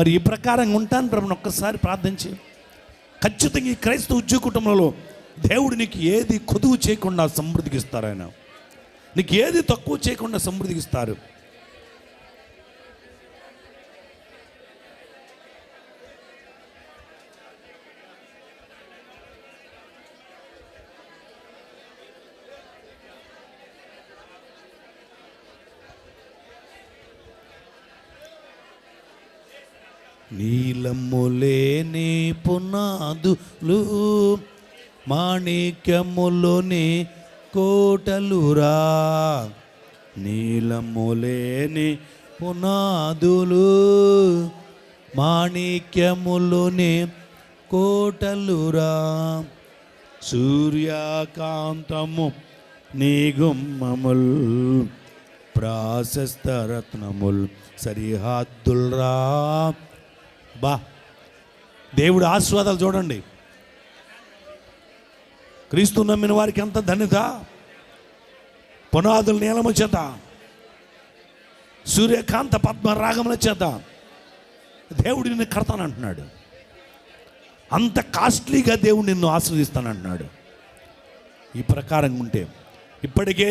మరి ఈ ప్రకారంగా ఉంటాను ప్రభుని ఒక్కసారి ప్రార్థించి, ఖచ్చితంగా ఈ క్రైస్తవ ఉద్యోగ కుటుంబంలో దేవుడు నీకు ఏది కొదువు చేయకుండా సమృద్ధికి ఇస్తారు. ఆయన నీకు ఏది తక్కువ చేయకుండా సమృద్ధికి ఇస్తారు. నీలములేని పునాదులు మాణిక్యములోని కోటలురా, నీలములేని పునాదులు మాణిక్యములోని కోటలురా, సూర్యకాంతము నీ గుమ్మముల్ ప్రాశస్త రత్నముల్ సరిహద్దుల్రా. బా, దేవుడు ఆశీర్వాదాలు చూడండి. క్రీస్తు నమ్మిన వారికి ఎంత ధన్యత. పునాదుల నీలము చేత, సూర్యకాంత పద్మ రాగముల చేత దేవుడు నిన్ను కడతానంటున్నాడు. అంత కాస్ట్లీగా దేవుడు నిన్ను ఆశీర్వదిస్తానంటున్నాడు. ఈ ప్రకారంగా ఉంటే ఇప్పటికే